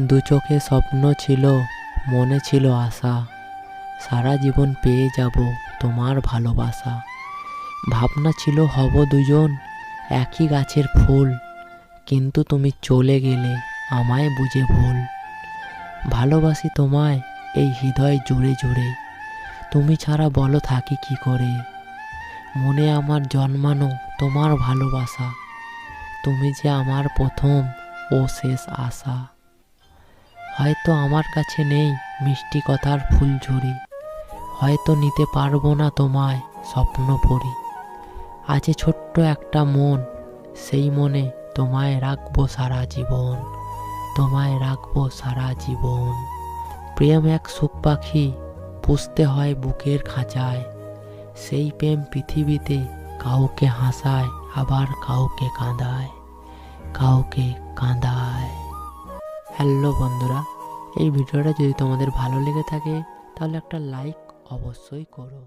দু চোখে স্বপ্ন ছিল, মনে ছিল আশা, সারা জীবন পেয়ে যাব তোমার ভালোবাসা। ভাবনা ছিল হব দুজন একই গাছের ফুল, কিন্তু তুমি চলে গেলে আমায় বুঝে ভুল। ভালোবাসি তোমায় এই হৃদয় জুড়ে জুড়ে, তুমি ছাড়া বলো থাকি কি করে। মনে আমার জন্মানো তোমার ভালোবাসা, তুমি যে আমার প্রথম ও শেষ আশা। হয়তো আমার কাছে নেই মিষ্টি কথার ফুলঝুরি, হয়তো নিতে পারবো না তোমায় স্বপ্ন পড়ি। আছে ছোট্ট একটা মন, সেই মনে তোমায় রাখবো সারা জীবন, তোমায় রাখবো সারা জীবন। প্রেম এক সুখ পাখি, পুষতে হয় বুকের খাঁচায়, সেই প্রেম পৃথিবীতে কাউকে হাসায় আবার কাউকে কাঁদায়, কাউকে কাঁদায়। হ্যালো বন্ধুরা, এই ভিডিওটা যদি তোমাদের ভালো লেগে থাকে তাহলে একটা লাইক অবশ্যই করো।